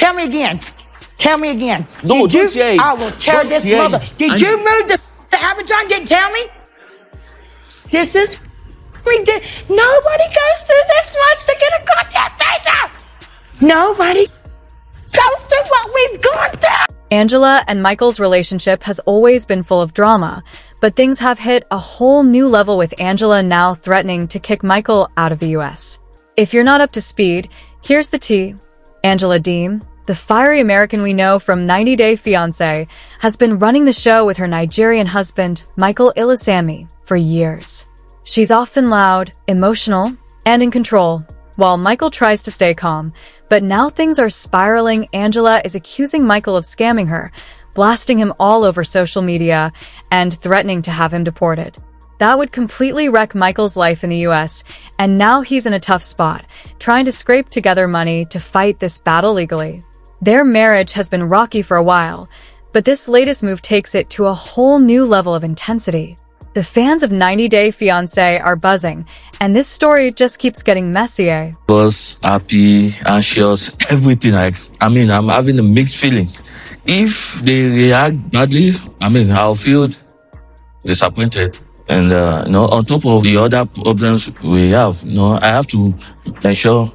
Tell me again. Tell me again. No, don't say it. I will tear Don't this say mother. it. Did you move the Abidjan? Didn't tell me? This is ridiculous. Nobody goes through this much to get a goddamn visa. Nobody goes through what we've gone through. Angela and Michael's relationship has always been full of drama, but things have hit a whole new level with Angela now threatening to kick Michael out of the US. If you're not up to speed, here's the tea. Angela Deem, the fiery American we know from 90 Day Fiancé, has been running the show with her Nigerian husband, Michael Ilisami, for years. She's often loud, emotional, and in control, while Michael tries to stay calm. But now things are spiraling. Angela is accusing Michael of scamming her, blasting him all over social media, and threatening to have him deported. That would completely wreck Michael's life in the US, and now he's in a tough spot, trying to scrape together money to fight this battle legally. Their marriage has been rocky for a while, but this latest move takes it to a whole new level of intensity. The fans of 90 Day Fiancé are buzzing, and this story just keeps getting messy, eh? Was happy, anxious, everything. I'm having the mixed feelings. If they react badly, I'll feel disappointed. And, on top of the other problems we have, I have to ensure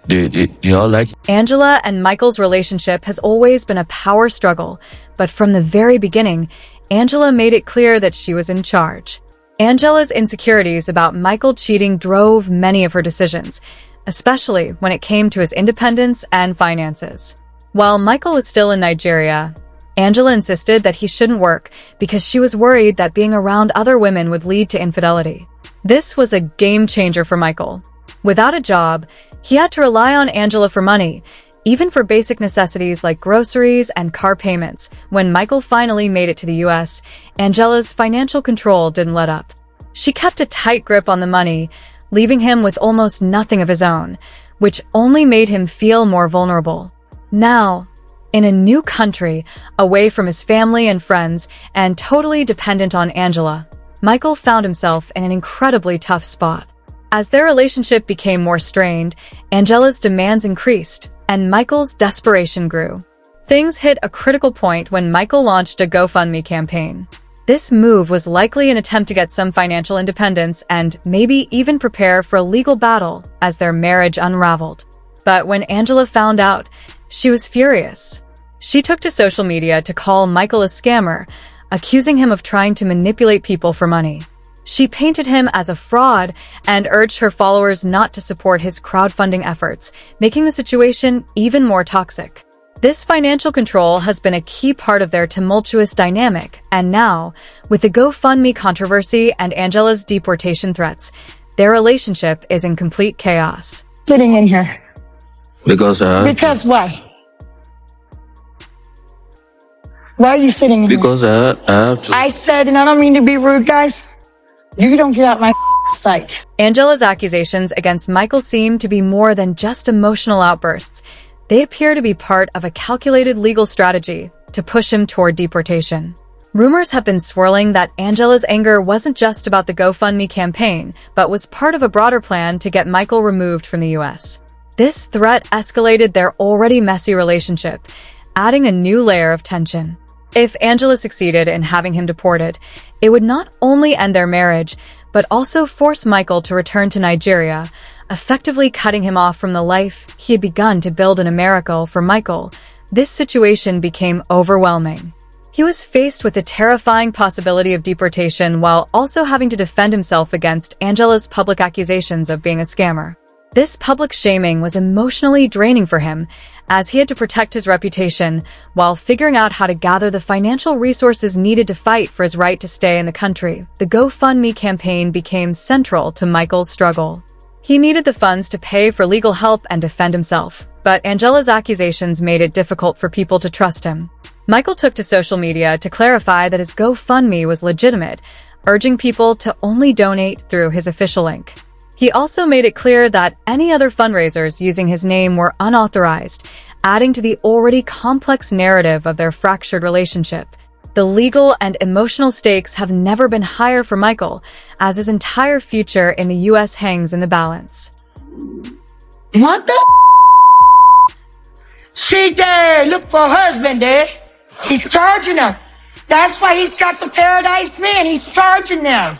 they all like it. Angela and Michael's relationship has always been a power struggle, but from the very beginning, Angela made it clear that she was in charge. Angela's insecurities about Michael cheating drove many of her decisions, especially when it came to his independence and finances. While Michael was still in Nigeria, Angela insisted that he shouldn't work because she was worried that being around other women would lead to infidelity. This was a game changer for Michael. Without a job, he had to rely on Angela for money, even for basic necessities like groceries and car payments. When Michael finally made it to the US, Angela's financial control didn't let up. She kept a tight grip on the money, leaving him with almost nothing of his own, which only made him feel more vulnerable. Now, in a new country, away from his family and friends, and totally dependent on Angela, Michael found himself in an incredibly tough spot. As their relationship became more strained, Angela's demands increased, and Michael's desperation grew. Things hit a critical point when Michael launched a GoFundMe campaign. This move was likely an attempt to get some financial independence and maybe even prepare for a legal battle as their marriage unraveled. But when Angela found out, she was furious. She took to social media to call Michael a scammer, accusing him of trying to manipulate people for money. She painted him as a fraud and urged her followers not to support his crowdfunding efforts, making the situation even more toxic. This financial control has been a key part of their tumultuous dynamic, and now, with the GoFundMe controversy and Angela's deportation threats, their relationship is in complete chaos. Sitting in here. Because why? Why are you sitting in here? Because I have to. I said, and I don't mean to be rude, guys, you don't get out my sight. Angela's accusations against Michael seem to be more than just emotional outbursts. They appear to be part of a calculated legal strategy to push him toward deportation. Rumors have been swirling that Angela's anger wasn't just about the GoFundMe campaign, but was part of a broader plan to get Michael removed from the US. This threat escalated their already messy relationship, adding a new layer of tension. If Angela succeeded in having him deported, it would not only end their marriage, but also force Michael to return to Nigeria, effectively cutting him off from the life he had begun to build in America. For Michael, this situation became overwhelming. He was faced with the terrifying possibility of deportation while also having to defend himself against Angela's public accusations of being a scammer. This public shaming was emotionally draining for him, as he had to protect his reputation while figuring out how to gather the financial resources needed to fight for his right to stay in the country. The GoFundMe campaign became central to Michael's struggle. He needed the funds to pay for legal help and defend himself, but Angela's accusations made it difficult for people to trust him. Michael took to social media to clarify that his GoFundMe was legitimate, urging people to only donate through his official link. He also made it clear that any other fundraisers using his name were unauthorized, adding to the already complex narrative of their fractured relationship. The legal and emotional stakes have never been higher for Michael, as his entire future in the US hangs in the balance. What the? She there, look for a husband there. He's charging her. That's why he's got the Paradise Man. He's charging them.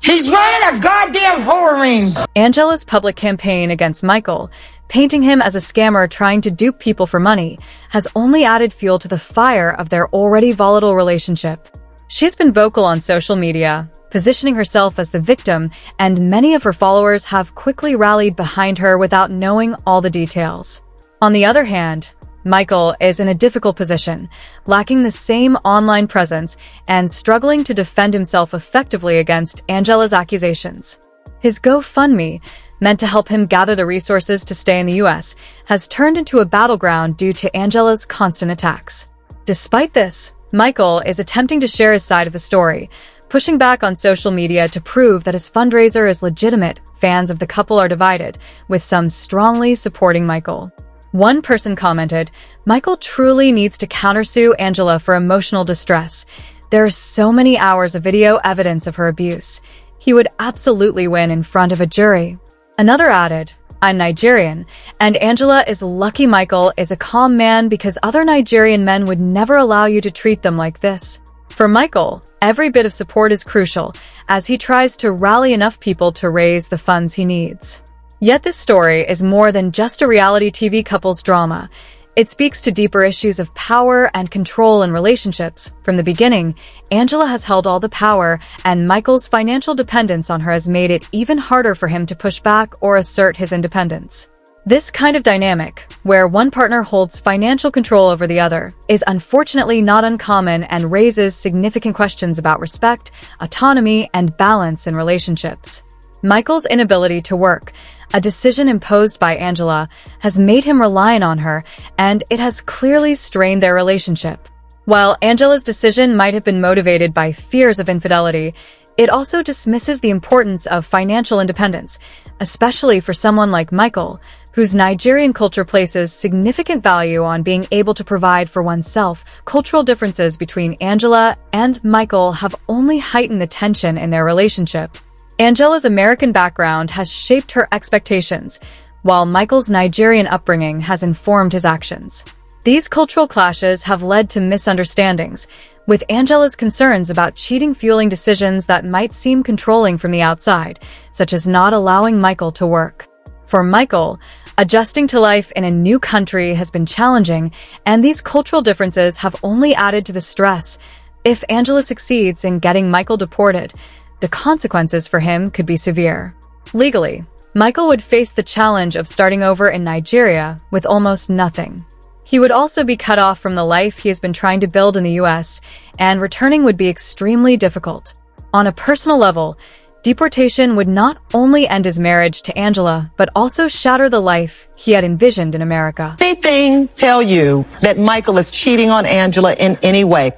He's running a goddamn whore ring. Angela's public campaign against Michael, painting him as a scammer trying to dupe people for money, has only added fuel to the fire of their already volatile relationship. She's been vocal on social media, positioning herself as the victim, and many of her followers have quickly rallied behind her without knowing all the details. On the other hand, Michael is in a difficult position, lacking the same online presence and struggling to defend himself effectively against Angela's accusations. His GoFundMe, meant to help him gather the resources to stay in the US, has turned into a battleground due to Angela's constant attacks. Despite this, Michael is attempting to share his side of the story, pushing back on social media to prove that his fundraiser is legitimate. Fans of the couple are divided, with some strongly supporting Michael. One person commented, "Michael truly needs to countersue Angela for emotional distress. There are so many hours of video evidence of her abuse. He would absolutely win in front of a jury." Another added, "I'm Nigerian, and Angela is lucky Michael is a calm man because other Nigerian men would never allow you to treat them like this." For Michael, every bit of support is crucial as he tries to rally enough people to raise the funds he needs. Yet this story is more than just a reality TV couple's drama. It speaks to deeper issues of power and control in relationships. From the beginning, Angela has held all the power, and Michael's financial dependence on her has made it even harder for him to push back or assert his independence. This kind of dynamic, where one partner holds financial control over the other, is unfortunately not uncommon and raises significant questions about respect, autonomy, and balance in relationships. Michael's inability to work, a decision imposed by Angela, has made him reliant on her, and it has clearly strained their relationship. While Angela's decision might have been motivated by fears of infidelity, it also dismisses the importance of financial independence, especially for someone like Michael, whose Nigerian culture places significant value on being able to provide for oneself. Cultural differences between Angela and Michael have only heightened the tension in their relationship. Angela's American background has shaped her expectations, while Michael's Nigerian upbringing has informed his actions. These cultural clashes have led to misunderstandings, with Angela's concerns about cheating fueling decisions that might seem controlling from the outside, such as not allowing Michael to work. For Michael, adjusting to life in a new country has been challenging, and these cultural differences have only added to the stress. If Angela succeeds in getting Michael deported, the consequences for him could be severe. Legally, Michael would face the challenge of starting over in Nigeria with almost nothing. He would also be cut off from the life he has been trying to build in the US, and returning would be extremely difficult. On a personal level, deportation would not only end his marriage to Angela, but also shatter the life he had envisioned in America. Anything tell you that Michael is cheating on Angela in any way?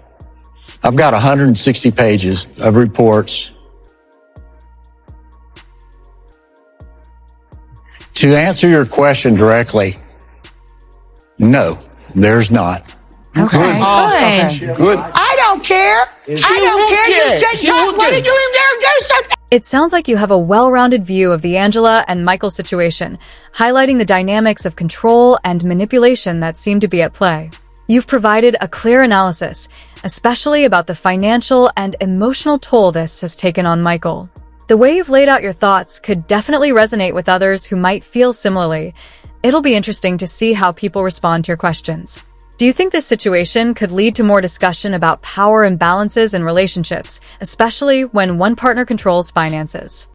I've got 160 pages of reports. To answer your question directly, no, there's not. Okay, Good. I don't care. I don't care. You said talk. What did you in there do something? It sounds like you have a well-rounded view of the Angela and Michael situation, highlighting the dynamics of control and manipulation that seem to be at play. You've provided a clear analysis, especially about the financial and emotional toll this has taken on Michael. The way you've laid out your thoughts could definitely resonate with others who might feel similarly. It'll be interesting to see how people respond to your questions. Do you think this situation could lead to more discussion about power imbalances in relationships, especially when one partner controls finances?